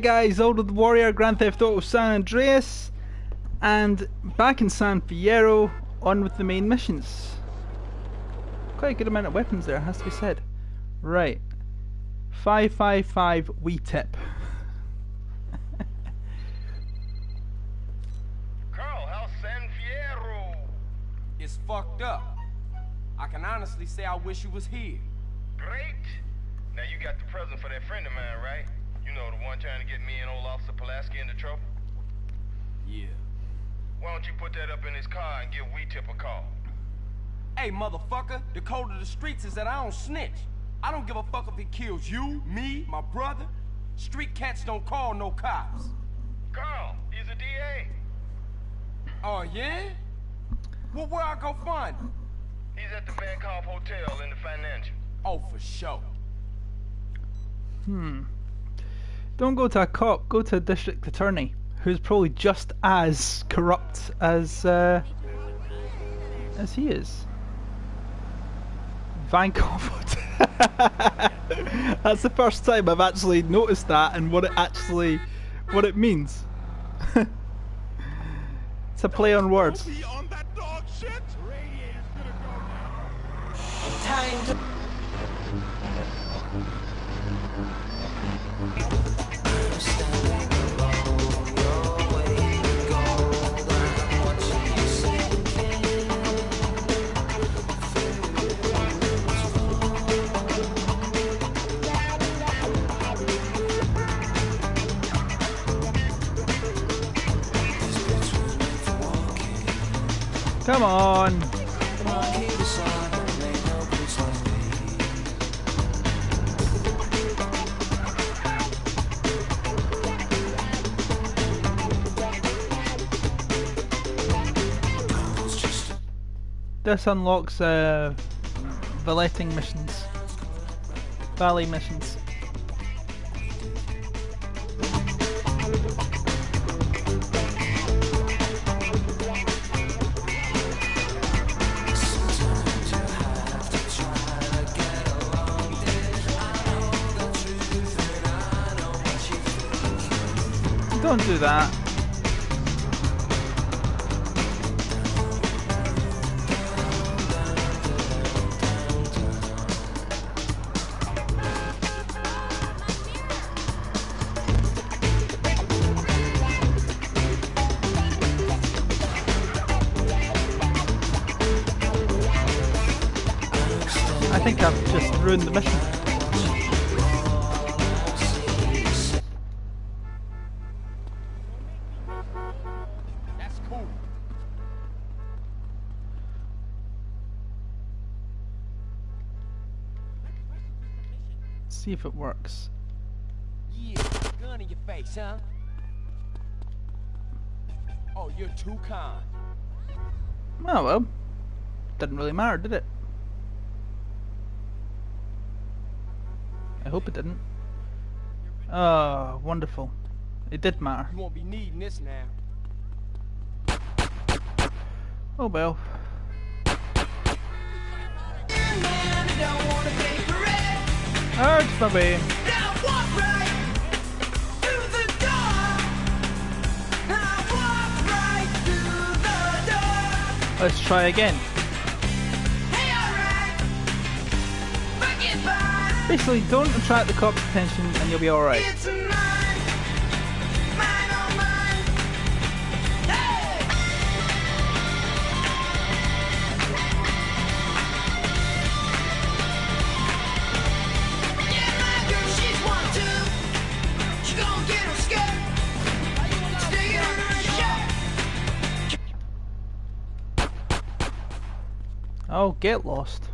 Guys, AldoTheWarrior, Grand Theft Auto San Andreas, and back in San Fierro, on with the main missions. Quite a good amount of weapons there, has to be said. Right, 555 wee tip. Carl, how's San Fierro? It's fucked up. I can honestly say I wish you was here. Great. Now you got the present for that friend of mine, right? You know, the one trying to get me and old Officer Pulaski into trouble? Yeah. Why don't you put that up in his car and give Wee-Tip a call? Hey, motherfucker, the code of the streets is that I don't snitch. I don't give a fuck if he kills you, me, my brother. Street cats don't call no cops. Carl, he's a DA. Oh, yeah? Well, where I go find him? He's at the Vancouver Hotel in the Financial. Oh, for sure. Don't go to a cop, go to a district attorney, who's probably just as corrupt as he is. Vancouver. That's the first time I've actually noticed that and what it means. It's a play on words. Come on! This unlocks valeting missions. Valet missions. Don't do that. I think I've just ruined the mission. That's cool. See if it works. Yeah, gun in your face, huh? Oh, you're too kind. Oh well. Didn't really matter, did it? I hope it didn't. Oh, wonderful. It did matter. You won't be needing this now. Oh well. Urge my way. Let's try again. Basically, don't attract the cops' attention and you'll be alright. Oh, get lost.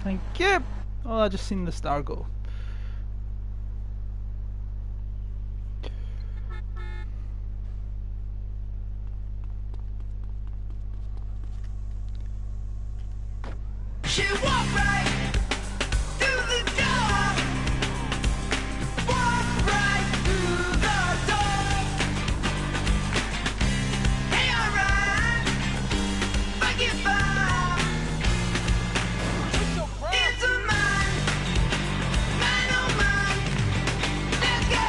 Thank you. Oh, I just seen the star go. She walked right through the door. Walked right through the door. Hey, alright. Fuck it, fine. It's a mine. Mine, oh mine. Let's go.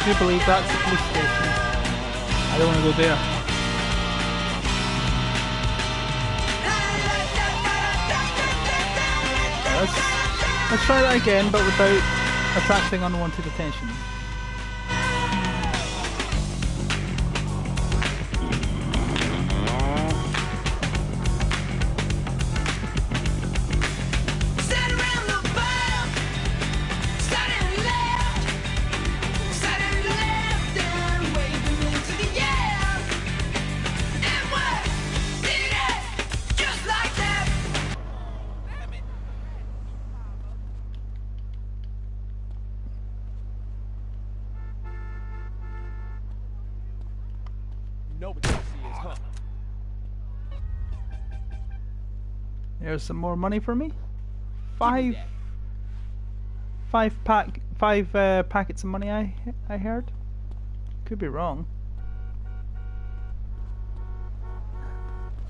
do believe that's the police station. I don't want to go there. Let's try that again, but without attracting unwanted attention. There's some more money for me. Five packets of money. I heard. Could be wrong.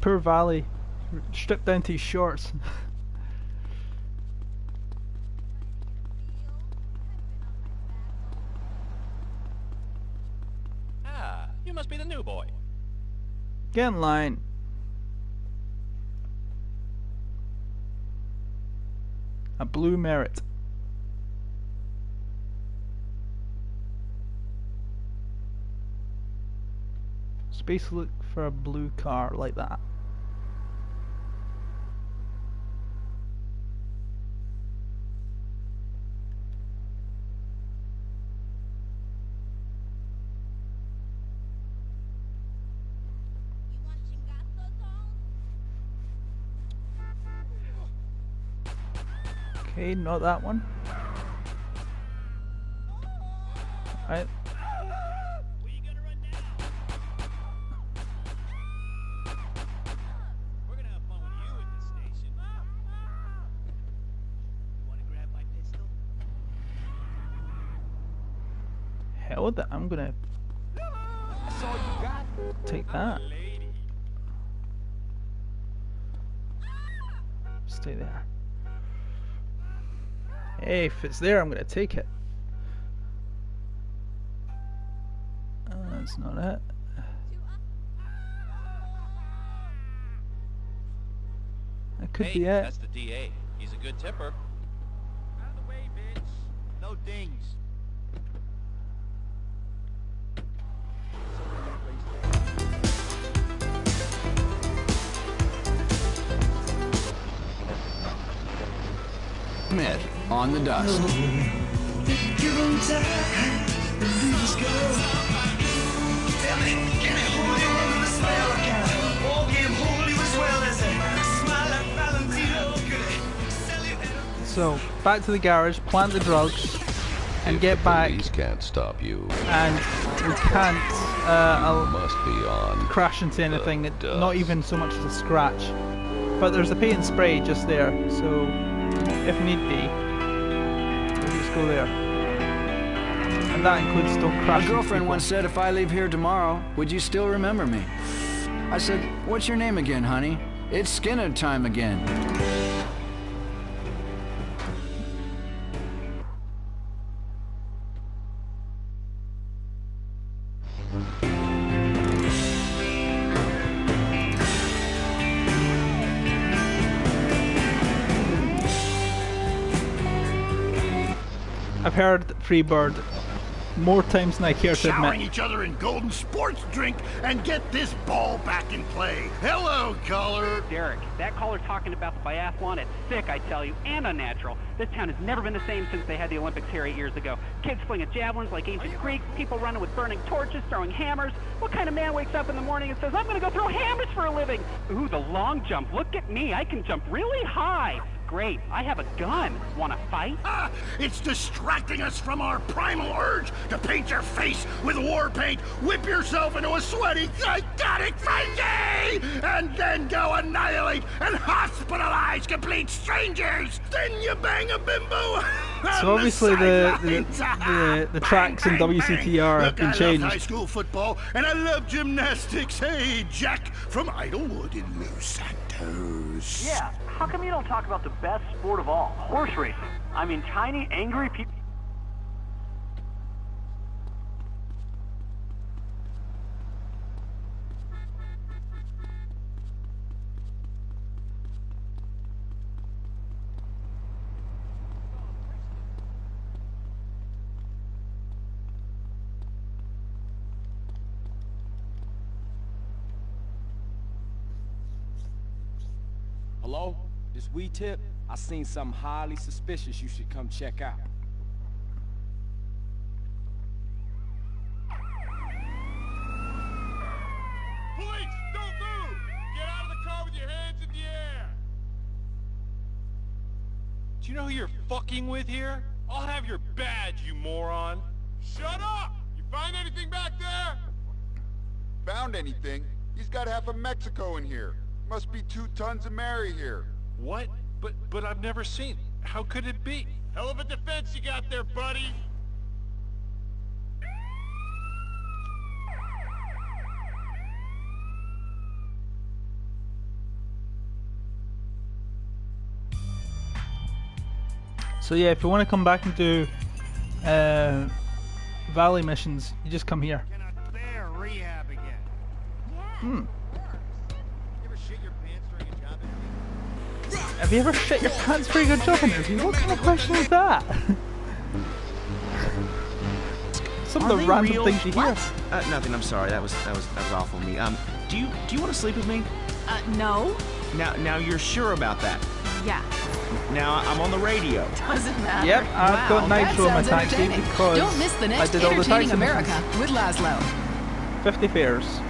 Poor Valley, stripped down to his shorts. Ah, you must be the new boy. Get in line. A blue Merit. Space look for a blue car like that. Okay, not that one. Alright. Where you gonna run now? We're gonna have fun with you at the station. You wanna grab my pistol? Hell with it, I'm gonna That's all you got? take that. Lady. Stay there. Hey, if it's there, I'm gonna take it. That's not it. That could Hey, be it. that's the DA. He's a good tipper. Out of the way, bitch. No dings. Smith, on the dust. So, back to the garage, plant the drugs, and get back. Police can't stop you. And we can't Must be on. crash into anything, dust. not even so much as a scratch. But there's a paint and spray just there, so if need be, we'll just go there. And that includes don't crash My into girlfriend people. once said if I leave here tomorrow, would you still remember me? I said, what's your name again, honey? It's Skinner time again. I've heard Freebird more times than I care to Showering admit. each other in golden sports drink and get this ball back in play. Hello, caller. Derek, that caller talking about the biathlon, it's sick, I tell you, and unnatural. This town has never been the same since they had the Olympics here 8 years ago. Kids flinging javelins like ancient Greeks, people running with burning torches, throwing hammers. What kind of man wakes up in the morning and says, I'm gonna go throw hammers for a living? Ooh, the long jump, look at me, I can jump really high. Great, I have a gun. Wanna fight? Ah, it's distracting us from our primal urge to paint your face with war paint, whip yourself into a sweaty, psychotic frenzy, and then go annihilate and hospitalize complete strangers. Then you bang a bimbo. So obviously the tracks in WCTR have been Look, I love high changed. school football, and I love gymnastics. Hey, Jack from Idlewood in Los Santos. Yeah, how come you don't talk about the best sport of all, horse racing? I mean, tiny, angry people... Hello? This weed tip? I seen something highly suspicious you should come check out. Police, don't move! Get out of the car with your hands in the air! Do you know who you're fucking with here? I'll have your badge, you moron. Shut up! You find anything back there? Found anything? He's got half of Mexico in here. Must be 2 tons of Mary here. What? But I've never seen. How could it be? Hell of a defense you got there, buddy! So yeah, if you want to come back and do Valley missions, you just come here. Cannot bear rehab again. Hmm. You ever shit your pants during a job interview? Have you ever shit your pants for a job interview? What kind of question is that? Some of the random things you hear. Nothing. I'm sorry. That was awful of me. Do you want to sleep with me? No. Now you're sure about that? Yeah. Now I'm on the radio. Doesn't matter. Yep, I've got Nitro in my sounds taxi entertaining. because Don't miss the I next did all the Entertaining taxi America missions. with Laszlo. 50 fares.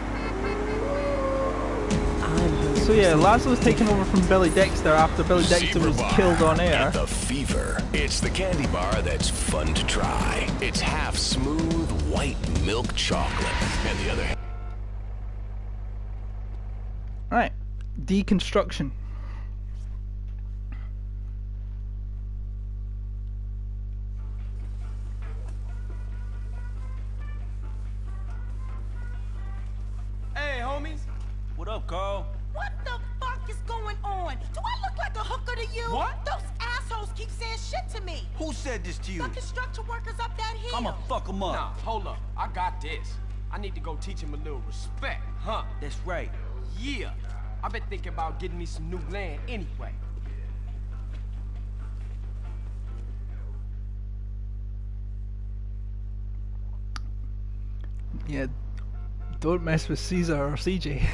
So yeah, Laszlo's taken over from Billy Dexter after Billy Dexter was killed on air. The Fever. It's the candy bar that's fun to try. It's half smooth white milk chocolate, and the other half. Right, deconstruction. Hey, homies. What up, Carl? What the fuck is going on? Do I look like a hooker to you? What? Those assholes keep saying shit to me. Who said this to you? The construction workers up that hill. I'ma fuck them up. Nah, hold up. I got this. I need to go teach him a little respect, huh? That's right. Yeah. I've been thinking about getting me some new land anyway. Yeah, don't mess with Caesar or CJ.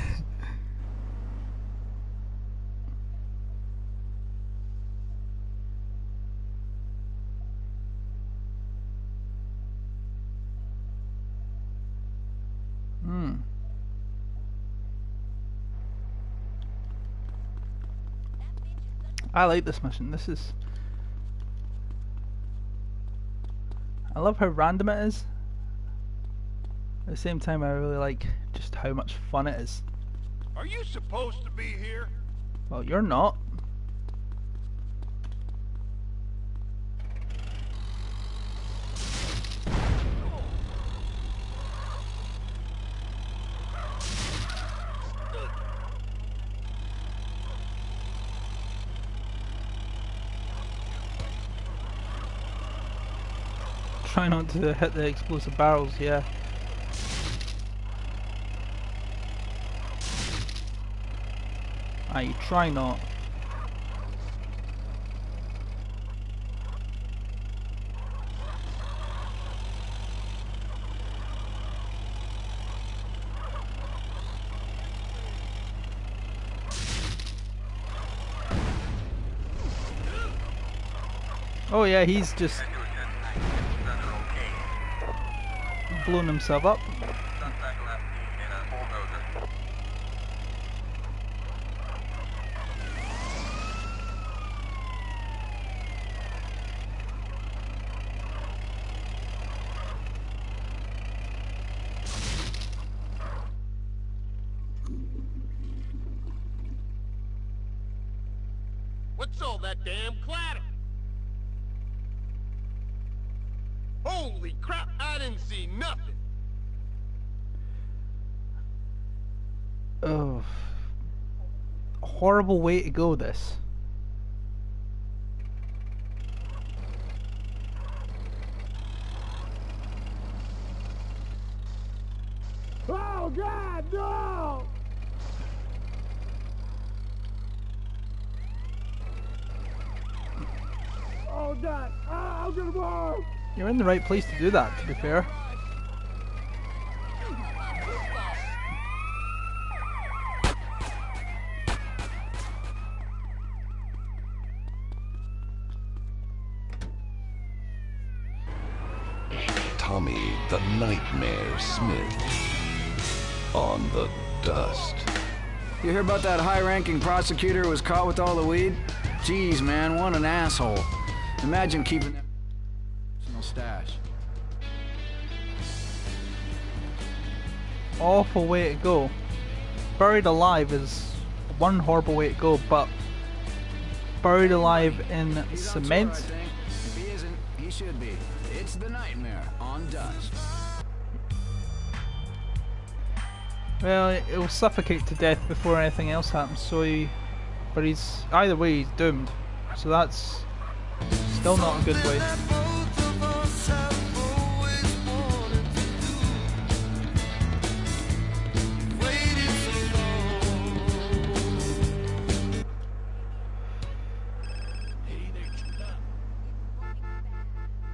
I like this mission. This is... I love how random it is. At the same time, I really like just how much fun it is. Are you supposed to be here? Well, you're not. Try not to hit the explosive barrels, yeah. I try not. Oh yeah, he's just blown himself up. What's all that damn clatter? Holy crap, I didn't see nothing. Oh, horrible way to go, this. Oh God, no! Oh God, I'm gonna burn! You're in the right place to do that, to be fair. Tommy the Nightmare Smith on the dust. You hear about that high-ranking prosecutor who was caught with all the weed? Jeez, man, what an asshole. Imagine keeping that personal stash. Awful way to go. Buried alive is one horrible way to go, but buried alive in cement? If he isn't, he should be. It's the Nightmare on dust. Well, it'll suffocate to death before anything else happens, so but he's, either way he's doomed. So that's still not a good way.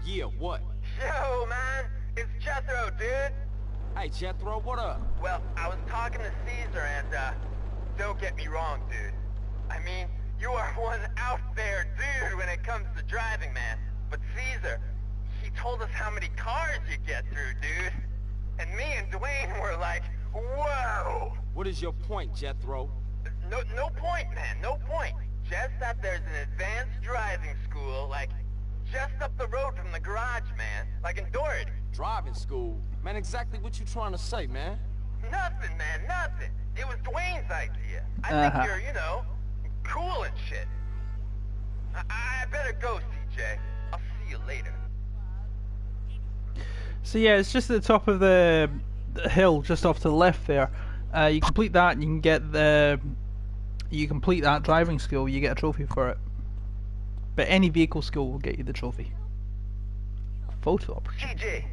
Yeah, what? Yo, man, it's Jethro, dude. Hey, Jethro, what up? Well, I was talking to Caesar and, don't get me wrong, dude. I mean, you are one out there dude when it comes to driving, man. But Caesar, he told us how many cars you get through, dude. And me and Dwayne were like, whoa! What is your point, Jethro? No point, man, no point. Just that there's an advanced driving school, like, just up the road from the garage, man. Like in Doherty. Driving school? Man, exactly what you trying to say, man? Nothing, man, nothing. It was Dwayne's idea. I think you're, you know, cool and shit. I better go, CJ. I'll see you later. So yeah, it's just at the top of the hill, just off to the left there. You complete that and you can get you complete that driving school, you get a trophy for it. But any vehicle school will get you the trophy. Photo opportunity. CJ!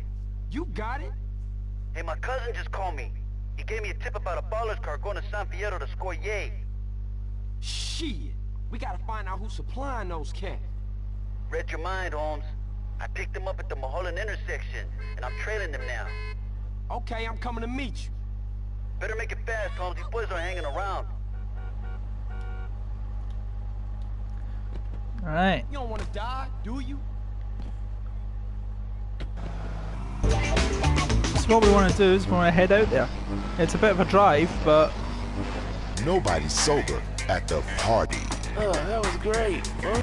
You got it? Hey, my cousin just called me. He gave me a tip about a baller's car going to San Fierro to score yay. Shit! We gotta find out who's supplying those cats. Read your mind, Holmes. I picked them up at the Mulholland intersection, and I'm trailing them now. Okay, I'm coming to meet you. Better make it fast, Holmes. These boys are hanging around. Alright. You don't want to die, do you? So what we want to do is we want to head out there. It's a bit of a drive, but nobody's sober at the party. Oh, that was great. Huh?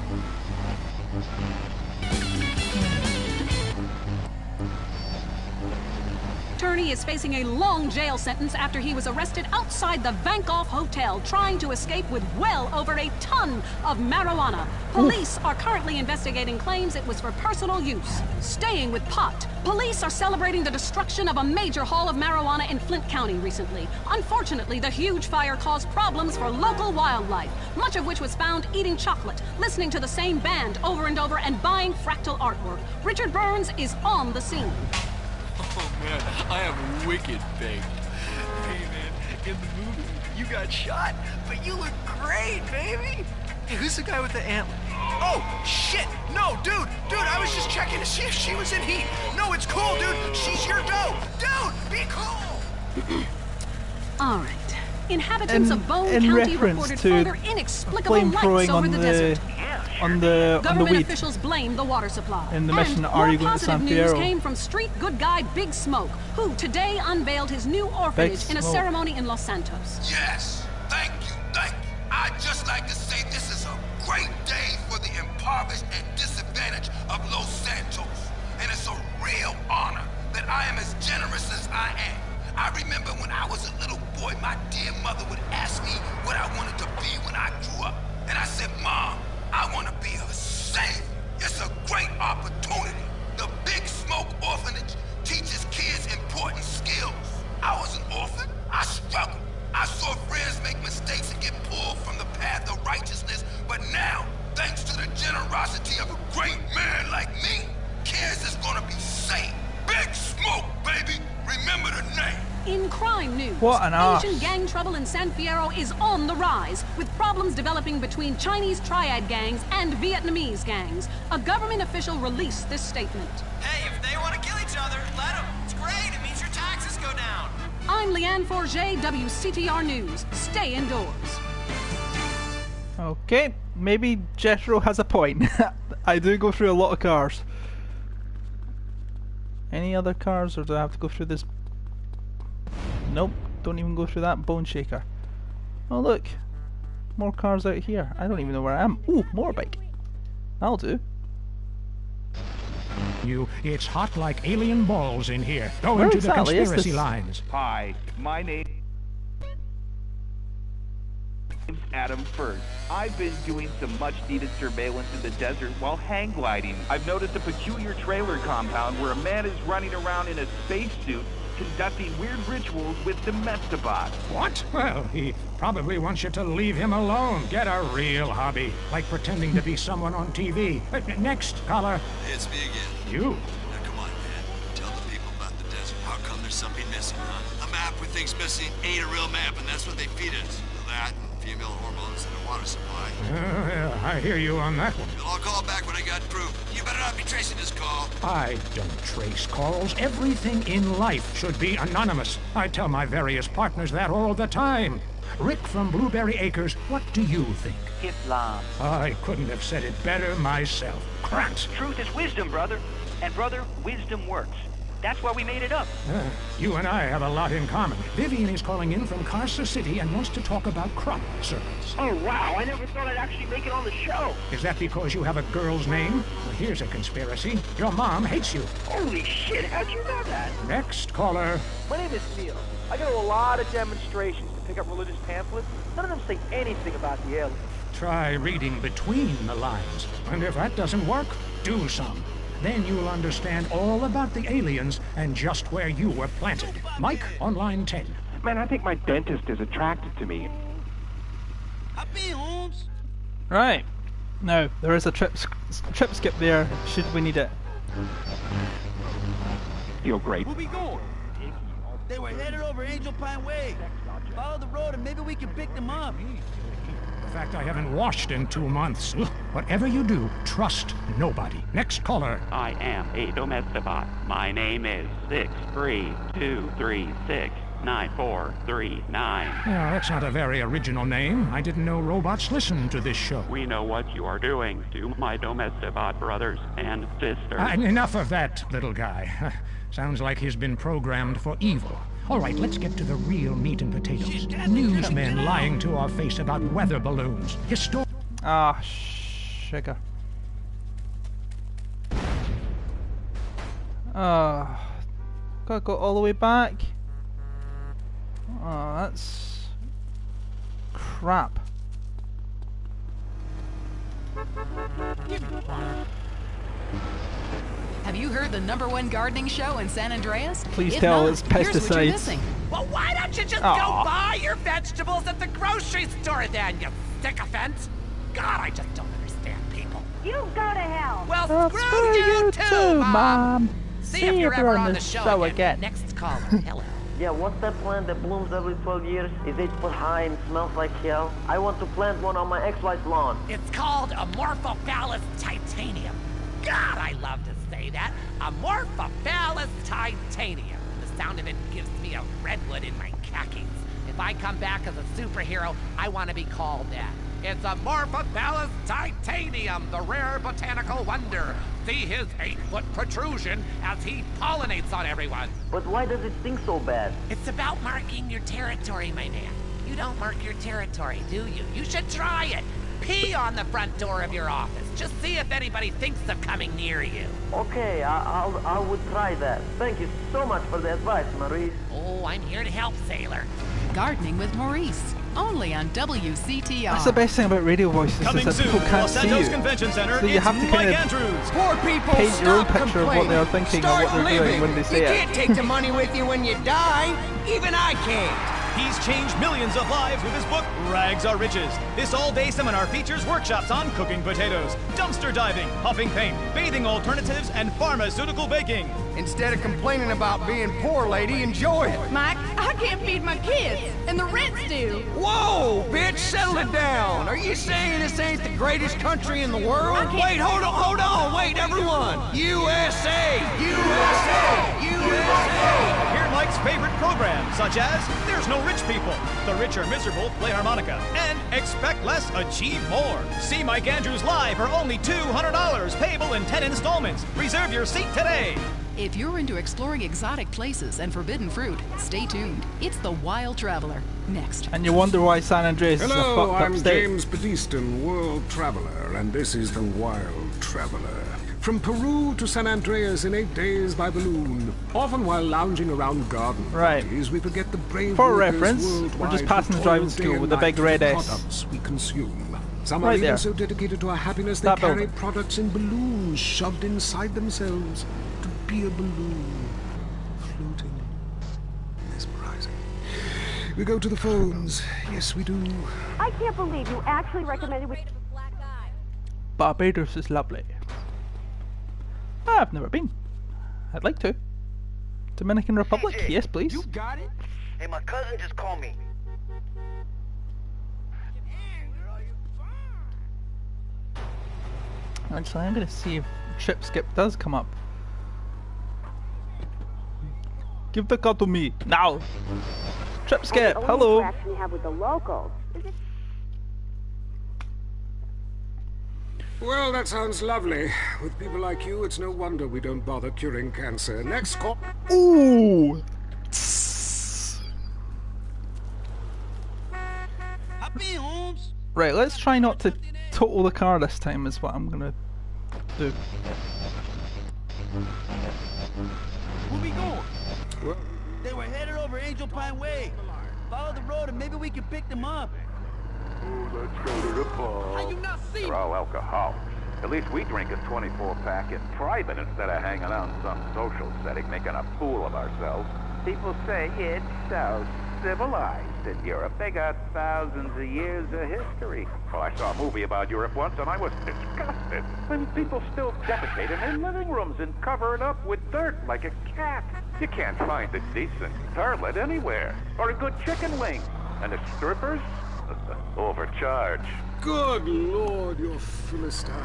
Attorney is facing a long jail sentence after he was arrested outside the Vankoff Hotel trying to escape with well over a ton of marijuana. Police are currently investigating claims it was for personal use. Staying with pot, police are celebrating the destruction of a major haul of marijuana in Flint County recently. Unfortunately, the huge fire caused problems for local wildlife, much of which was found eating chocolate, listening to the same band over and over, and buying fractal artwork. Richard Burns is on the scene. Oh man, I am wicked baked. Hey man, in the movie, you got shot, but you look great, baby. Hey, who's the guy with the antler? Oh, shit! No, dude, I was just checking to see if she was in heat. No, it's cool, dude. She's your dough. Dude, be cool. All right. Inhabitants of Bone County reported further inexplicable lights over the desert. On the Government weed. officials blame the water supply. In the mission, and are you more going to positive San news Fierro? came from street good guy Big Smoke, who today unveiled his new orphanage in a ceremony in Los Santos. Yes, thank you. I'd just like to say this is a great day for the impoverished and disadvantaged of Los Santos. And it's a real honor that I am as generous as I am. I remember when I was a little boy, my dear mother would ask me what I wanted to be when I grew up. And I said, Mom, I want to be a saint. It's a great opportunity. The Big Smoke Orphanage teaches kids important skills. I was an orphan. I struggled. I saw friends make mistakes and get pulled from the path of righteousness. But now, thanks to the generosity of a great man like me, kids is gonna be saved. Big Smoke, baby. Remember the name. In crime news, What an arse. Asian gang trouble in San Fierro is on the rise, with problems developing between Chinese triad gangs and Vietnamese gangs. A government official released this statement. Hey, if they want to kill each other, let them. It's great. It means your taxes go down. I'm Leanne Forget, WCTR News. Stay indoors. Okay, maybe Jethro has a point. I do go through a lot of cars. Any other cars, or do I have to go through this? Nope, don't even go through that bone shaker. Oh look, more cars out here. I don't even know where I am. Ooh, motorbike. That'll do. It's hot like alien balls in here. Go Where into the exactly is conspiracy this? lines. Hi, my name's Adam First. I've been doing some much-needed surveillance in the desert while hang gliding. I've noticed a peculiar trailer compound where a man is running around in a spacesuit conducting weird rituals with domestibots. What? Well, he probably wants you to leave him alone. Get a real hobby, like pretending to be someone on TV. Next, caller. It's me again. You. Now come on, man. Tell the people about the desert. How come there's something missing, huh? A map with things missing ain't a real map, and that's what they feed us. That and female hormones and a water supply. Yeah, I hear you on that one. I'll call back when I got proof. You better not be tracing this call. I don't trace calls. Everything in life should be anonymous. I tell my various partners that all the time. Rick from Blueberry Acres, what do you think? Islam. I couldn't have said it better myself. Cracked. Truth is wisdom, brother. And brother, wisdom works. That's why we made it up. You and I have a lot in common. Vivian is calling in from Carcer City and wants to talk about crop circles. Oh, wow. I never thought I'd actually make it on the show. Is that because you have a girl's name? Well, here's a conspiracy. Your mom hates you. Holy shit, how'd you know that? Next caller. My name is Neil. I go to a lot of demonstrations to pick up religious pamphlets. None of them say anything about the aliens. Try reading between the lines. And if that doesn't work, do some. Then you'll understand all about the aliens and just where you were planted. Mike, on line 10. Man, I think my dentist is attracted to me. Right. Now, there is a trip skip there, should we need it. Feel great. Who be going? They were headed over Angel Pine Way. Follow the road and maybe we can pick them up. In fact, I haven't washed in 2 months. Whatever you do, trust nobody. Next caller. I am a domesticbot. My name is 632369439. Yeah, that's not a very original name. I didn't know robots listened to this show. We know what you are doing to my domesticbot brothers and sisters. Enough of that, little guy. Sounds like he's been programmed for evil. All right, let's get to the real meat and potatoes. Newsmen lying to our face about weather balloons. Ah, sugar. Gotta go all the way back. Oh, that's crap. Have you heard the #1 gardening show in San Andreas? Please If tell not, it's here's what you're pesticides. missing. Well, why don't you just Aw. go buy your vegetables at the grocery store then, you sycophant? God, I just don't understand people. You go to hell. Well, screw you too, Mom. See if you're ever on the show again. Next caller, hello. Yeah, what's that plant that blooms every 12 years? Is 8 foot high and smells like hell? I want to plant one on my ex-wife's lawn. It's called Amorphophallus titanium. God, I love to say that. Amorphophallus titanium. The sound of it gives me a redwood in my khakis. If I come back as a superhero, I want to be called that. It's Amorphophallus titanium, the rare botanical wonder. See his 8-foot protrusion as he pollinates on everyone. But why does it stink so bad? It's about marking your territory, my man. You don't mark your territory, do you? You should try it. Pee on the front door of your office. Just see if anybody thinks of coming near you. Okay, I would try that. Thank you so much for the advice, Maurice. Oh, I'm here to help, sailor. Gardening with Maurice, only on WCTR. That's the best thing about radio voices Coming is that soon people to can't Los see Santos you. Convention Center, So you it's have to Mike kind of Andrews. Poor people, paint your own stop picture of what they're thinking Start or what they're living. doing when they say You it. can't take the money with you when you die. Even I can't. He's changed millions of lives with his book, Rags Are Riches. This all-day seminar features workshops on cooking potatoes, dumpster diving, huffing paint, bathing alternatives, and pharmaceutical baking. Instead of complaining about being poor, lady, enjoy it. Mike, I can't feed my kids, and the rent's due. Whoa, bitch, settle it down. Are you saying this ain't the greatest country in the world? Wait, hold on, wait, everyone. USA, USA, USA. Hear Mike's favorite programs, such as There's No Rich People, The Rich Are Miserable Play Harmonica, and Expect Less, Achieve More. See Mike Andrews live for only $200, payable in 10 installments. Reserve your seat today. If you're into exploring exotic places and forbidden fruit, stay tuned. It's The Wild Traveler. Next. And you wonder why San Andreas is a Hello, fucked up I'm state. James Badiston, World Traveler, and this is The Wild Traveler. From Peru to San Andreas in 8 days by balloon. Often while lounging around garden parties, we forget the brave For workers reference, we're just worldwide passing who the driving toil day school and with the big night for red the S. products we consume. Some Right are even there. so dedicated to our happiness they That carry building. products in balloons shoved inside themselves to be a balloon. Floating. Mesmerizing. We go to the phones. Yes, we do. I can't believe you actually recommended we... Barbados is lovely. I've never been. I'd like to. Dominican Republic? CJ, Yes, please. You got it? Hey, my cousin just called me. Actually, I'm going to see if Trip Skip does come up. Give the car to me, now! Trip Skip, hello! You have with the locals. Well, that sounds lovely. With people like you, it's no wonder we don't bother curing cancer. Next call. Ooh! Right, let's try not to total the car this time is what I'm gonna do. Where we going? Well, They were headed over Angel Pine Way. Follow the road and maybe we can pick them up. Let's go to the pub. How you not see They're all alcohol. At least we drink a 24-pack in private instead of hanging out in some social setting making a fool of ourselves. People say it's so civilized in Europe. They got thousands of years of history. Well, I saw a movie about Europe once and I was disgusted. And people still defecate in their living rooms and cover it up with dirt like a cat. You can't find a decent toilet anywhere. Or a good chicken wing. And the strippers? Overcharge. good Lord, you're Philistine.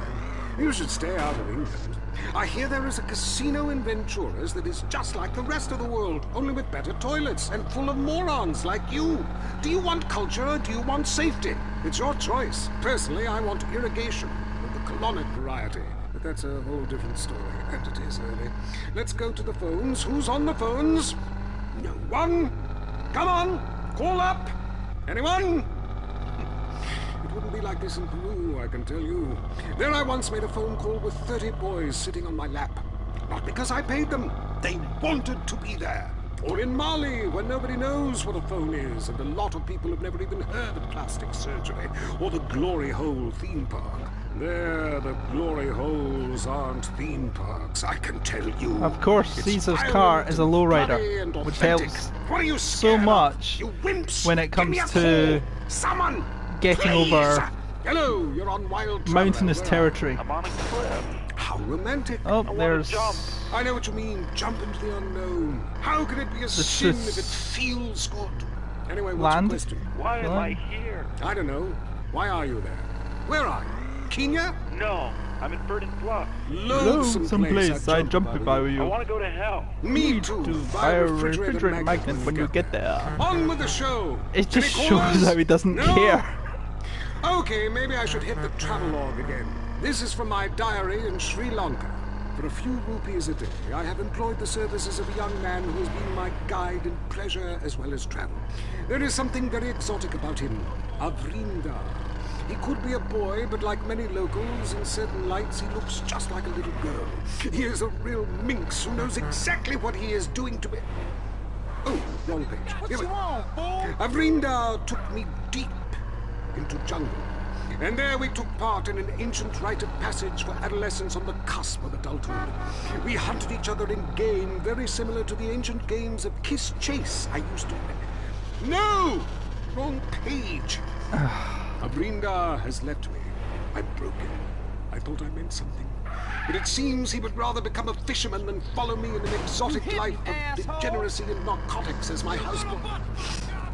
You should stay out of England. I hear there is a casino in Ventura's that is just like the rest of the world, only with better toilets and full of morons like you. Do you want culture or do you want safety? It's your choice. Personally, I want irrigation of the colonic variety. But that's a whole different story, and it is early. Let's go to the phones. Who's on the phones? No one? Come on, call up. Anyone? It wouldn't be like this in Peru, I can tell you. There I once made a phone call with 30 boys sitting on my lap. Not because I paid them. They wanted to be there. Or in Mali, where nobody knows what a phone is, and a lot of people have never even heard of plastic surgery, or the Glory Hole theme park. There, the Glory Holes aren't theme parks, I can tell you. Of course, It's Caesar's violent car is a and lowrider, bloody and which authentic. helps What are you so scared of? much You wimps! when it Give me comes a to call. Someone, getting please. over Hello, you're on Wild Traveler. mountainous Where are territory. you? I'm on a cliff. How romantic. Oh, there's... I know what you mean. Jump into the unknown. How can it be a sin if it feels good? Anyway, what's Land? your question? Why am I here? I don't know. Why are you there? Where are you? Kenya? No, I'm in Verdant Bluff. Lonesome place. I'd jump if I were I you. want to go to hell. Me too. Buy a refrigerator magnet when you get there. On with the show. It just Any shows callers? how he doesn't No? care. Okay, maybe I should hit the travelogue again. This is from my diary in Sri Lanka. For a few rupees a day, I have employed the services of a young man who has been my guide in pleasure as well as travel. There is something very exotic about him, Avrinda. He could be a boy, but like many locals, in certain lights he looks just like a little girl. He is a real minx who knows exactly what he is doing to me. Oh, wrong page. What Here we you go. want, fool? Avrinda took me deep into jungle. And there we took part in an ancient rite of passage for adolescents on the cusp of adulthood. We hunted each other in game very similar to the ancient games of kiss chase I used to. No! Wrong page. Avrinda has left me. I broke him. I thought I meant something. But it seems he would rather become a fisherman than follow me in an exotic life of degeneracy and narcotics as my husband.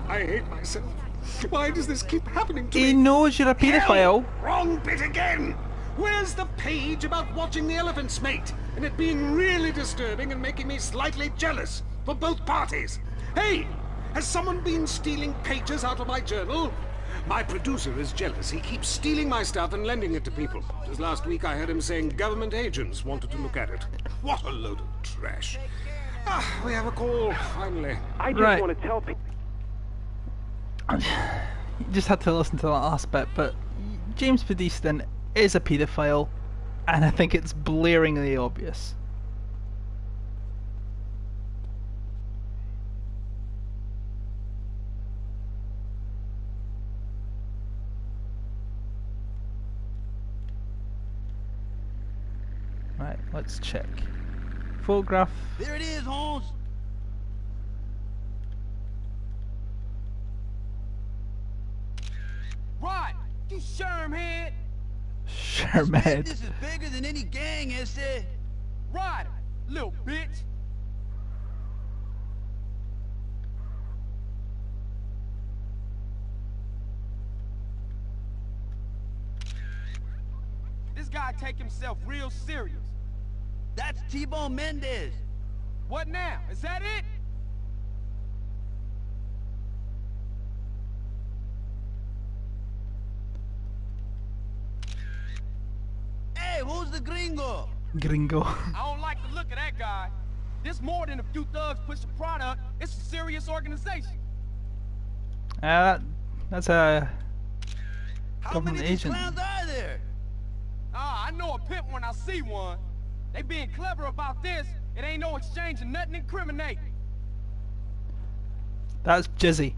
I hate myself. Why does this keep happening to me? He knows you're a paedophile. Hell, wrong bit again! Where's the page about watching the elephants mate and it being really disturbing and making me slightly jealous for both parties? Hey, has someone been stealing pages out of my journal? My producer is jealous. He keeps stealing my stuff and lending it to people. Just last week I heard him saying government agents wanted to look at it. What a load of trash. Ah, we have a call, finally. I just want to tell people. You just had to listen to that last bit, but James Pedestin is a paedophile, and I think it's blaringly obvious. Right, let's check. Photograph. There it is, Holmes. Right, you shermhead. Shermhead. This is bigger than any gang has said. Right, little bitch. This guy take himself real serious. That's T-Bone Mendez. What now? Is that it? Hey, who's the gringo? Gringo. I don't like the look of that guy. This more than a few thugs push a product. It's a serious organization. That's a government agent. How many of these clowns are there? Ah, I know a pimp when I see one. They being clever about this. It ain't no exchange of nothing incriminating. That's Jizzy.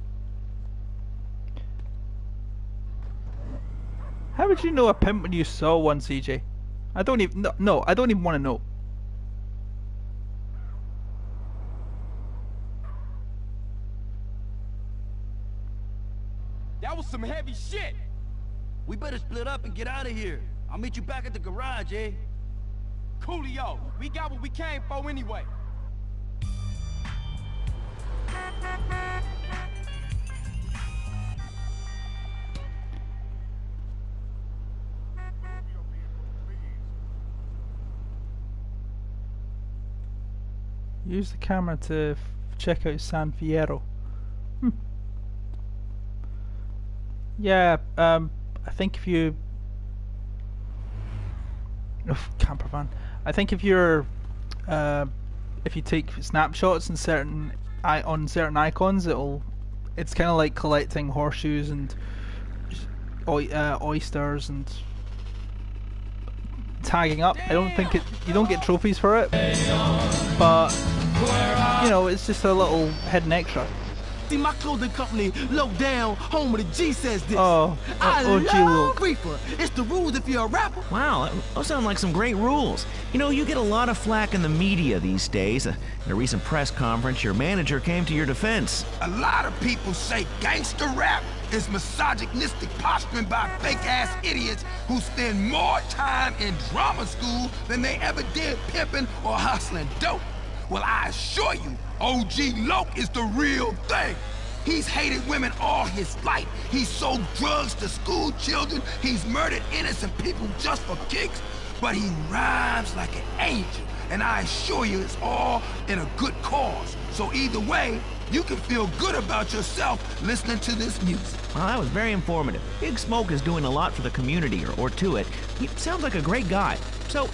How would you know a pimp when you saw one, CJ? I don't even no, I don't even want to know. That was some heavy shit. We better split up and get out of here. I'll meet you back at the garage, eh? Coolio, we got what we came for anyway. Use the camera to check out San Fierro. Yeah, I think if you... camper van. I think if you're... if you take snapshots and certain icons, it's kind of like collecting horseshoes and oysters and tagging up. I don't think you don't get trophies for it, but you know, it's just a little hidden extra. See, my clothing company, Low Down, home of the G, says this. I love reefer. It's the rules if you're a rapper. Wow, those sound like some great rules. You know, you get a lot of flack in the media these days. In a recent press conference, your manager came to your defense. A lot of people say gangster rap is misogynistic posturing by fake-ass idiots who spend more time in drama school than they ever did pimping or hustling dope. Well, I assure you, OG Loc is the real thing. He's hated women all his life. He's sold drugs to school children. He's murdered innocent people just for kicks. But he rhymes like an angel. And I assure you it's all in a good cause. So either way, you can feel good about yourself listening to this music. Well, that was very informative. Big Smoke is doing a lot for the community, or to it. He sounds like a great guy. So,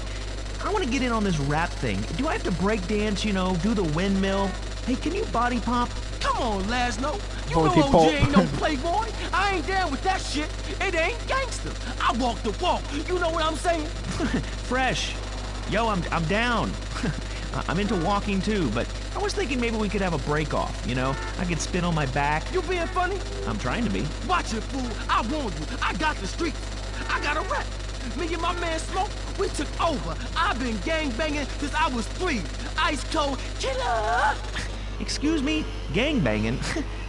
I want to get in on this rap thing. Do I have to break dance, you know, do the windmill? Hey, can you body pop? Come on, Laszlo. You know OG ain't no playboy. I ain't down with that shit. It ain't gangster. I walk the walk. You know what I'm saying? Fresh. Yo, I'm down. I'm into walking too, but I was thinking maybe we could have a break off, you know? I could spin on my back. You being funny? I'm trying to be. Watch it, fool. I warned you. I got the streets. I got a rep. Me and my man Smoke, we took over. I've been gangbanging since I was 3. Ice cold killer. Excuse me? Gangbanging?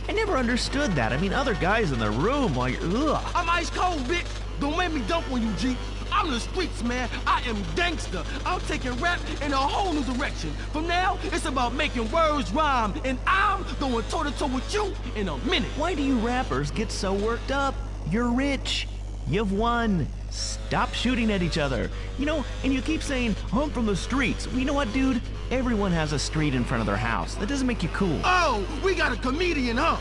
I never understood that. I mean, other guys in the room, like, ugh. I'm ice cold, bitch. Don't make me dump on you, G. I'm the streets, man. I am gangster. I'm taking rap in a whole new direction. From now, it's about making words rhyme, and I'm going toe-to-toe with you in a minute. Why do you rappers get so worked up? You're rich. You've won. Stop shooting at each other. You know, and you keep saying, I'm from the streets. Well, you know what, dude? Everyone has a street in front of their house. That doesn't make you cool. Oh, we got a comedian, huh?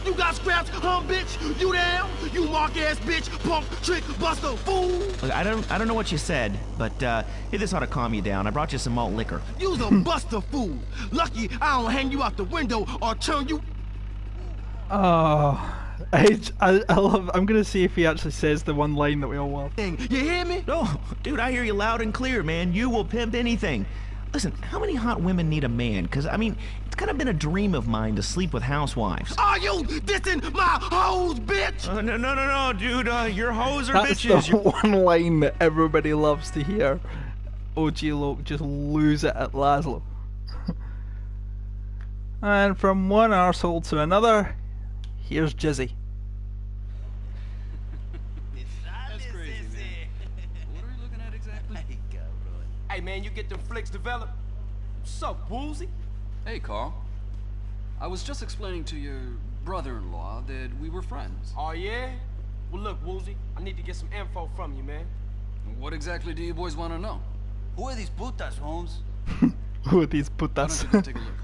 You got scraps, bitch? You down? You mark-ass bitch, punk, trick, buster, fool? Look, I don't know what you said, but hey, this ought to calm you down. I brought you some malt liquor. You's a buster fool. Lucky I don't hang you out the window or turn you... Oh, I love. I'm gonna see if he actually says the one line that we all love. You hear me? No, dude, I hear you loud and clear, man. You will pimp anything. Listen, how many hot women need a man? Because, I mean, it's kind of been a dream of mine to sleep with housewives. Are you dissing my hoes, bitch? No, dude. Your hoes are That's bitches. the one line that everybody loves to hear. OG Loke just lose it at Laszlo. And from one arsehole to another, here's Jizzy. Hey man, you get them flicks developed? What's up, Woolsey? Hey, Carl. I was just explaining to your brother-in-law that we were friends. Oh yeah? Well look, Woolsey, I need to get some info from you, man. What exactly do you boys want to know? Who are these putas, Holmes? Who are these Why putas? don't you take a look?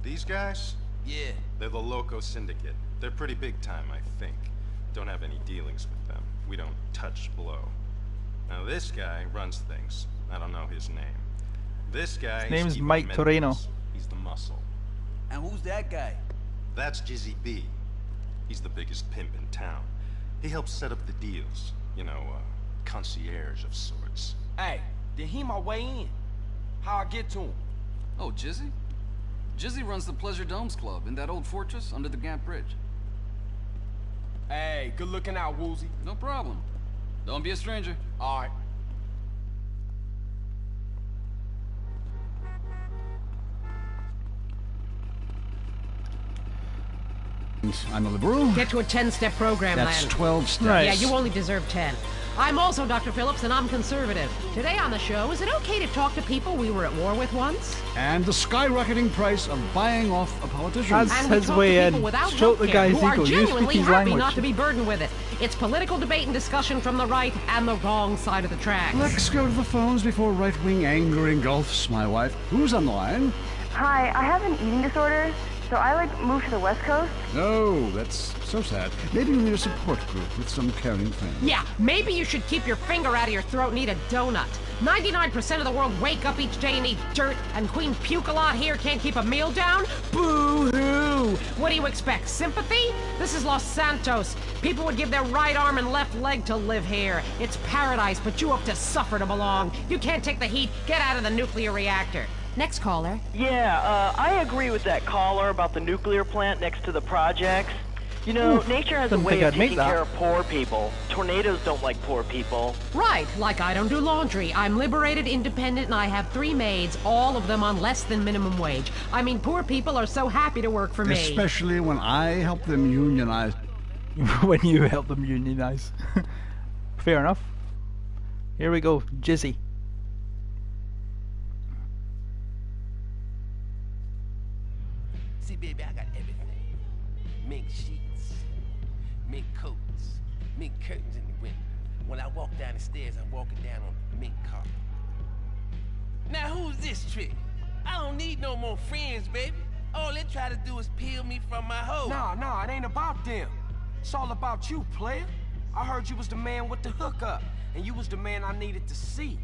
These guys? Yeah. They're the LOCOS Syndicate. They're pretty big time, I think. Don't have any dealings with them. We don't touch blow. Now this guy runs things. I don't know his name. This guy... His name's Steve Mike Mendes. Toreno. He's the muscle. And who's that guy? That's Jizzy B. He's the biggest pimp in town. He helps set up the deals. You know, concierge of sorts. Hey, did he my way in? How I get to him? Oh, Jizzy? Jizzy runs the Pleasure Domes Club in that old fortress under the Gant Bridge. Hey, good looking out, Woolsey. No problem. Don't be a stranger. All right. I'm a liberal. Get to a 10-step program, That's Land. 12 steps. Yeah, you only deserve 10. I'm also Dr. Phillips, and I'm conservative. Today on the show, is it okay to talk to people we were at war with once? And the skyrocketing price of buying off a politician. That's his way in. Stroke the guy's who are ego. You speak genuinely his happy language. not to be burdened with it. It's political debate and discussion from the right and the wrong side of the tracks. Let's go to the phones before right-wing anger engulfs my wife. Who's on the line? Hi, I have an eating disorder, so I moved to the West Coast. No, that's so sad. Maybe you need a support group with some caring friends. Yeah, maybe you should keep your finger out of your throat and eat a donut. 99% of the world wake up each day and eat dirt, and Queen Puke-a-Lot here can't keep a meal down? Boo-hoo! What do you expect, sympathy? This is Los Santos. People would give their right arm and left leg to live here. It's paradise, but you have to suffer to belong. You can't take the heat. Get out of the nuclear reactor. Next caller. Yeah, I agree with that caller about the nuclear plant next to the projects. You know, nature has a way of taking care of poor people. Tornadoes don't like poor people. Right, like I don't do laundry. I'm liberated, independent, and I have 3 maids, all of them on less than minimum wage. I mean, poor people are so happy to work for me. Especially when I help them unionize. When you help them unionize. Fair enough. Here we go, Jizzy. See, baby, I got everything. Mink sheets, mink coats, mink curtains in the window. When I walk down the stairs, I'm walking down on the mink carpet. Now, who's this trick? I don't need no more friends, baby. All they try to do is peel me from my hoe. Nah, it ain't about them. It's all about you, player. I heard you was the man with the hookup, and you was the man I needed to see.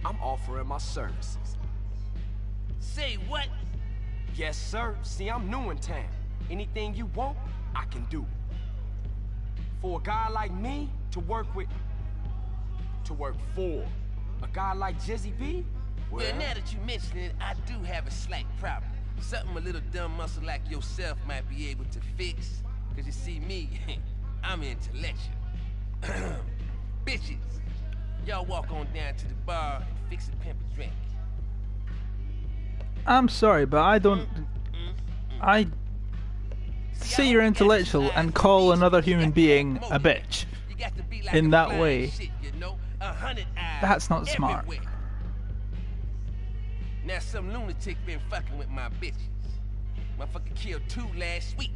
I'm offering my services. Say what? Yes, sir. See, I'm new in town. Anything you want, I can do. For a guy like me to work with, to work for a guy like Jizzy B, well, now that you mention it, I do have a slight problem. Something a little dumb muscle like yourself might be able to fix. Cause you see me, I'm intellectual. Bitches, y'all walk on down to the bar and fix a pimp a drink. I'm sorry, but I don't... I say you're intellectual and call another human being a bitch in that way. That's not smart. Now some lunatic been fucking with my bitches. Motherfucker killed 2 last week.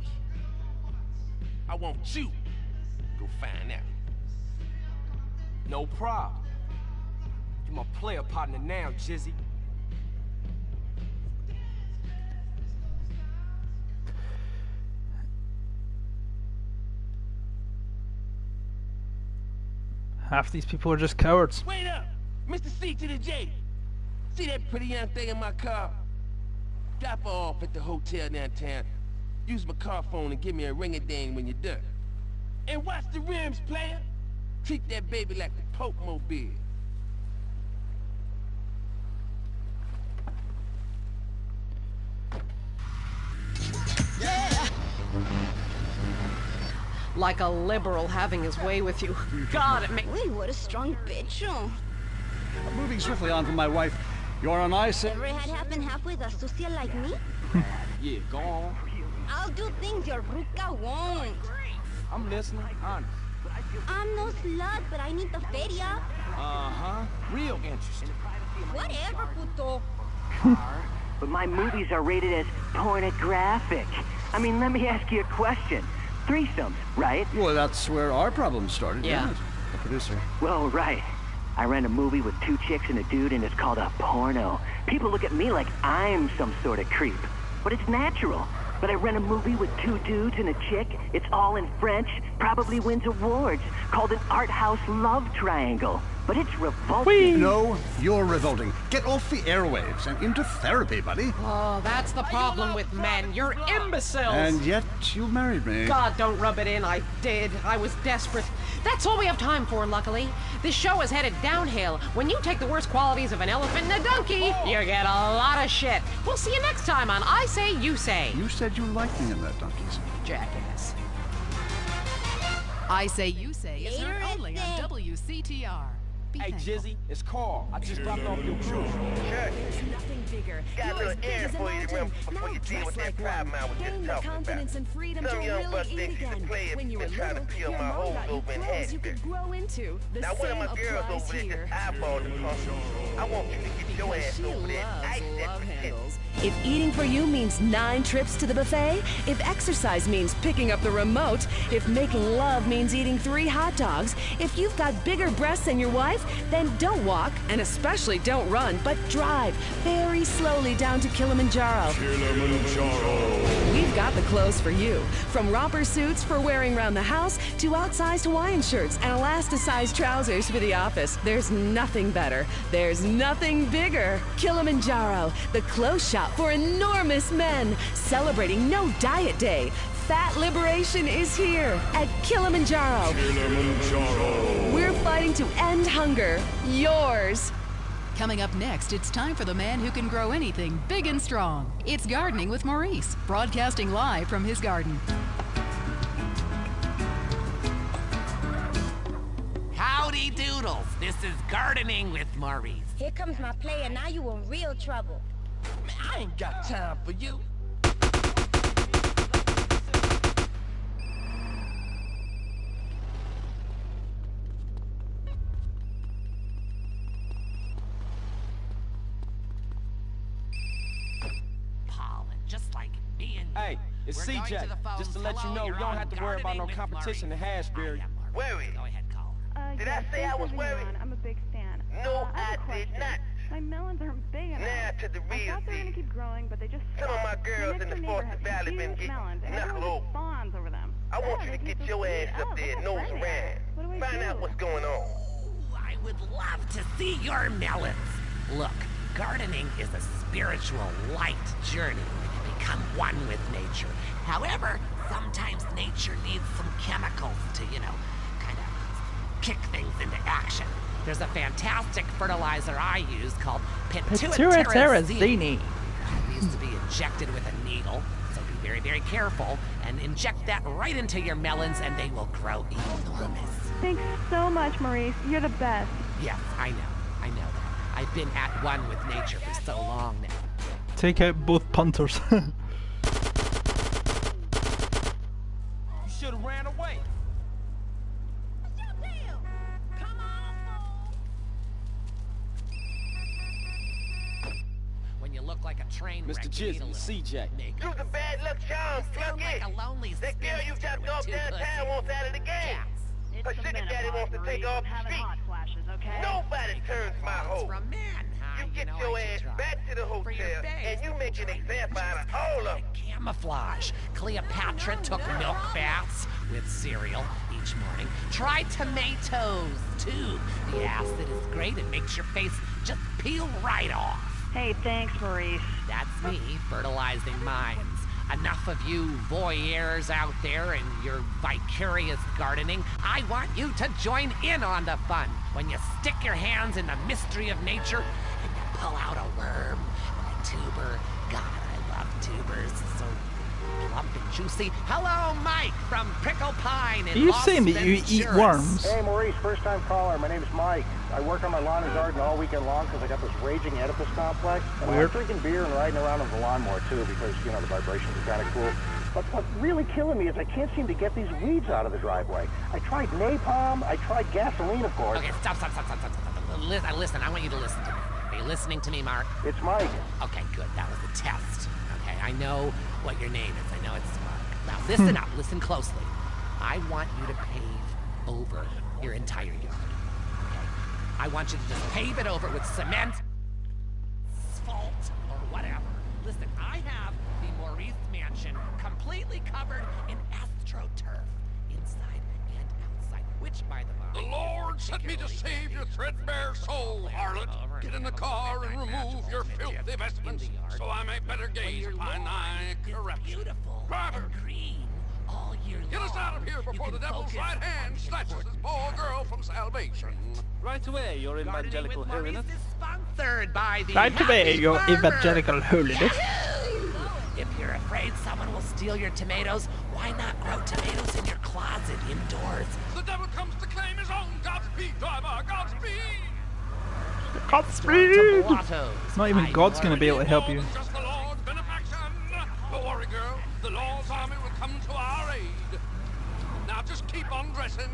I want you to go find out. No problem. You my player partner now, Jizzy. Half these people are just cowards. Wait up! Mr. C to the J. See that pretty young thing in my car? Drop her off at the hotel downtown. Use my car phone and give me a ring-a-ding when you're done. And watch the rims, player. Treat that baby like the Pope Mobile. Yeah. Like a liberal having his way with you. God, it makes... Wait, what a strong bitch. Oh. Moving swiftly on from my wife. You're on ice. Ever had happen half with a sucia like me? Yeah, go on. I'll do things your ruca won't. I'm listening, honest. I'm no slut, but I need the feria. Uh-huh. Real interesting. Whatever, puto. But my movies are rated as pornographic. I mean, let me ask you a question. Threesomes, right? Well, that's where our problem started. Yeah. The producer. Well, right. I ran a movie with 2 chicks and a dude, and it's called a porno. People look at me like I'm some sort of creep. But it's natural. But I ran a movie with 2 dudes and a chick. It's all in French. Probably wins awards. Called an art house love triangle. But it's revolting. No, you're revolting. Get off the airwaves and into therapy, buddy. Oh, that's the problem with men. You're imbeciles. And yet you married me. God, don't rub it in. I did. I was desperate. That's all we have time for, luckily. This show is headed downhill. When you take the worst qualities of an elephant and a donkey, you get a lot of shit. We'll see you next time on I Say, You Say. You said you liked me in that, donkeys. Jackass. I Say, You Say is heard only on WCTR. Hey, Jizzy, it's Carl. I just dropped off your crew. There's nothing bigger. Got a little air for you to remember before you deal with that problem I was just talking about. And freedom Some to young really buck eat thinks he's a again. player When you were been trying to little, peel your my mom holes got you over in clothes you Hattiesburg. could grow into. The Now one same of my girls applies over there here. just eyeballed the pump. I want you to get your ass over there and ice that pretend. If eating for you means 9 trips to the buffet, if exercise means picking up the remote, if making love means eating 3 hot dogs, if you've got bigger breasts than your wife, then don't walk, and especially don't run, but drive very slowly down to Kilimanjaro. We've got the clothes for you. From romper suits for wearing around the house to outsized Hawaiian shirts and elasticized trousers for the office. There's nothing better. There's nothing bigger. Kilimanjaro, the clothes shop for enormous men, celebrating No Diet Day. Fat liberation is here at Kilimanjaro. We're fighting to end hunger. Yours. Coming up next, it's time for the man who can grow anything big and strong. It's Gardening with Maurice, broadcasting live from his garden. Howdy doodles. This is Gardening with Maurice. Here comes my player. Now you in real trouble. Man, I ain't got time for you. Pollen, just like me and Hey, it's We're going CJ. to the phones. Just to let you Hello, know, you you're don't on have to worry about no Gardening with competition in Hashberry. Worried? Go ahead, call. Did I say I was worried? I'm a big fan. No, I did not. My melons aren't big enough. Now to the I real thought they were gonna deal. keep growing, but they just Some of my stopped. girls in the next door Foster neighbor has Valley been huge getting melons, and knuckle everyone over. just fawns over them. I want you to get your ass up there and nose around. Find out what's going on. I would love to see your melons. Look, gardening is a spiritual light journey. Become one with nature. However, sometimes nature needs some chemicals to, kind of kick things into action. There's a fantastic fertilizer I use called pituitarizine. It needs to be injected with a needle, so be very, very careful and inject that right into your melons and they will grow enormous. Thanks so much, Maurice. You're the best. Yes, I know that. I've been at one with nature for so long now. Take out both punters. You should have ran away. When you look like a train wreck, Mr. Jizzy, CJ. You's a bad luck charm, Flunky. That girl you dropped off downtown wants out of the game. Her sugar daddy wants to take off the street. Nobody turns my hoe. You get your ass back to the hotel for your face. And you make an example out of all of them. Camouflage. Cleopatra took milk baths with cereal each morning. Try tomatoes, too. The acid is great. It makes your face just peel right off. Hey, thanks, Maurice. That's me, fertilizing minds. Enough of you voyeurs out there and your vicarious gardening. I want you to join in on the fun. When you stick your hands in the mystery of nature and you pull out a worm or a tuber. God, I love tubers. So plump and juicy. Hello, Mike from Prickle Pine in Are you Los saying that you eat Venturas. worms? Hey, Maurice, first-time caller. My name's Mike. I work on my lawn and garden all weekend long because I got this raging Oedipus complex. And I'm drinking beer and riding around on the lawnmower, too, because, you know, the vibrations are kind of cool. But what's really killing me is I can't seem to get these weeds out of the driveway. I tried napalm. I tried gasoline, of course. Okay, stop. Listen, I want you to listen to me. Are you listening to me, Mark? It's Mike. Okay, good. That was a test. Okay, I know what your name is. I know it's Mark. Now, listen up. Listen closely. I want you to pave over your entire yard. Okay? I want you to just pave it over with cement, asphalt, or whatever. Listen, I have the Maurice Mansion completely covered in astroturf, inside and outside, which, by the way... The Lord sent me to save your threadbare soul, harlot. Get in the car and remove your filthy vestments, so I may better gaze upon thy corruption. Grab her! All year long. Get us out of here before the devil's right hand snatches this poor girl from salvation. Right away, your evangelical holiness. Sponsored by the Right away, your evangelical holiness. If you're afraid someone will steal your tomatoes, why not grow tomatoes in your closet indoors? The devil comes to claim his own. Godspeed, driver, Godspeed! Godspeed! Not even God's gonna be able to help you. Just the Lord's benefaction. Don't worry, girl. The Lord's army will come to our aid. Now just keep on dressing.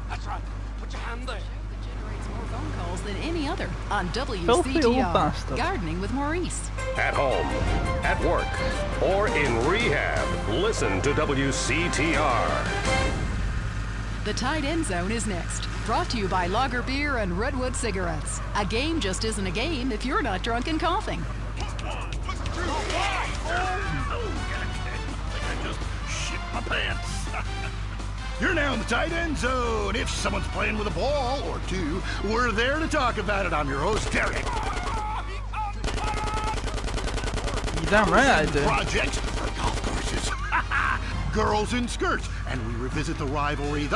That's right. Put your hand there. Generates more phone calls than any other on Filthy old WCTR. bastard. Gardening with Maurice. At home, at work, or in rehab, listen to WCTR. The Tight End Zone is next. Brought to you by Lager Beer and Redwood Cigarettes. A game just isn't a game if you're not drunk and coughing. Shit my pants. You're now in the tight end zone. If someone's playing with a ball or two, we're there to talk about it. I'm your host, Derek. You damn right I do. Project for golf courses. Girls in skirts. And we revisit the rivalry.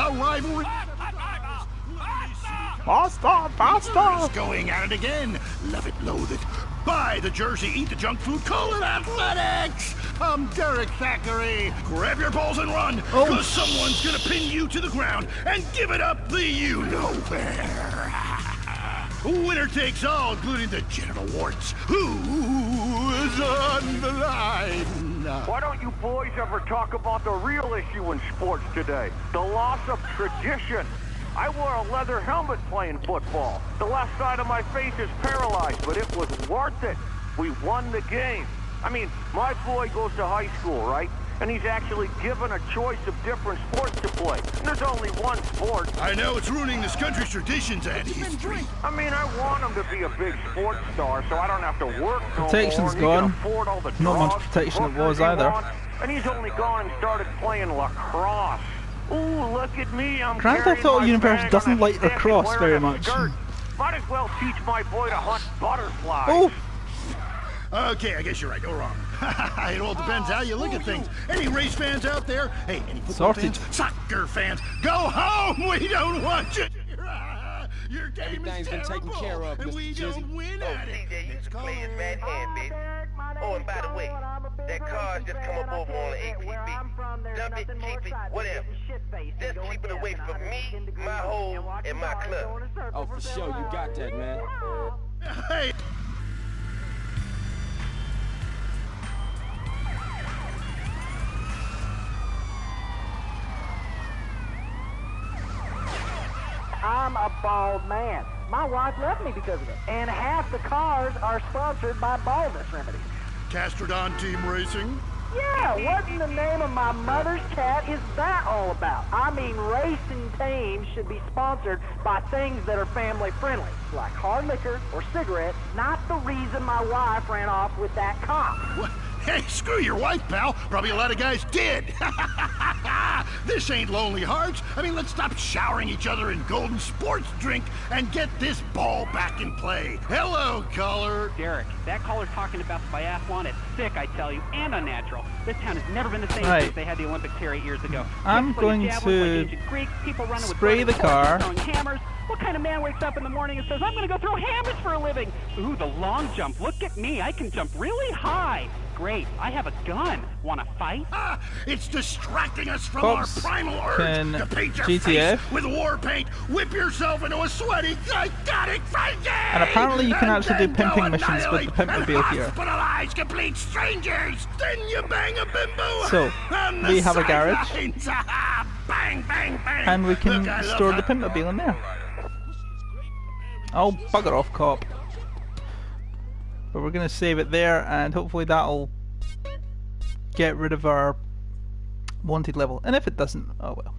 Faster! Going at it again. Love it, loathe it. Buy the jersey, eat the junk food, call it athletics! I'm Derek Thackeray. Grab your balls and run, because someone's gonna pin you to the ground and give it up the you-know-where. Winner takes all, including the genital warts. Who's on the line? Why don't you boys ever talk about the real issue in sports today? The loss of tradition. I wore a leather helmet playing football. The left side of my face is paralyzed, but it was worth it. We won the game. I mean, my boy goes to high school, right? And he's actually given a choice of different sports to play. And there's only one sport. I know it's ruining this country's traditions and history. I mean, I want him to be a big sports star so I don't have to work no Protection's more. gone. He can afford all the Not much drugs, protection it hookers was he either. wants, and he's only gone and started playing lacrosse. Ooh, look at me, I'm Grand carrying Theft Auto my Universe bag doesn't on a like stick and lacrosse wearing very a much. skirt. Might as well teach my boy to hunt butterflies. Oh! Okay, I guess you're right. You're wrong. It all depends how you look at things. Any race fans out there? Hey, any football fans? Soccer fans? Go home! We don't want you! Your game Everything's is been taken terrible, care of, and Mr. we Jizzy. don't win at it. TJ used to play his right hand, baby. Oh, and by the way, that car just come up over on the ATV. Dump it, keep it, whatever. Just keep it away from me, my hole, and my club. Oh, for sure, you got that, man. Hey! I'm a bald man. My wife left me because of it. And half the cars are sponsored by baldness remedies. Castrodon Team Racing, Yeah, what in the name of my mother's cat is that all about? I mean, racing teams should be sponsored by things that are family friendly, like hard liquor or cigarettes, not the reason my wife ran off with that cop. What? Hey, screw your wife, pal. Probably a lot of guys did. This ain't Lonely Hearts. I mean, let's stop showering each other in golden sports drink and get this ball back in play. Hello, caller. Derek, that caller's talking about the biathlon. It's sick, I tell you, and unnatural. This town has never been the same since they had the Olympics here 8 years ago. I'm going to spray the car. Throwing hammers. What kind of man wakes up in the morning and says, I'm going to go throw hammers for a living? Ooh, the long jump. Look at me. I can jump really high. Great. I have a gun. Want to fight? It's distracting us from Folks, our primal urge to paint your GTF. face with war paint, whip yourself into a sweaty, psychotic frenzy! And apparently you can actually do pimping missions with the Pimpmobile here. Hospitalize complete strangers! Then you bang a bimbo! So, we have a garage. Bang, bang, bang! And we can store the Pimpmobile in there. Oh, bugger off, cop. But we're going to save it there, and hopefully that'll get rid of our wanted level. And if it doesn't, oh well.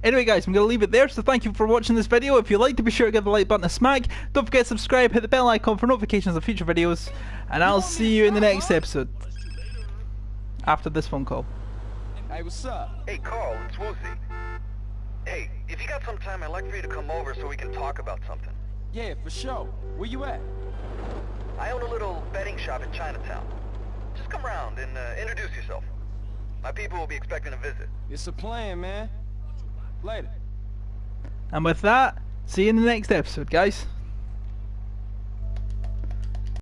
Anyway guys, I'm going to leave it there, so thank you for watching this video. If you liked it, be sure to give the like button a smack. Don't forget to subscribe, hit the bell icon for notifications of future videos, and I'll see you in the next episode. After this phone call. Hey, what's up? Hey, Carl, it's Woozy. Hey, if you got some time, I'd like for you to come over so we can talk about something. Yeah, for sure. Where you at? I own a little betting shop in Chinatown. Just come around and introduce yourself. My people will be expecting a visit. It's a plan, man. Later. And with that, see you in the next episode, guys.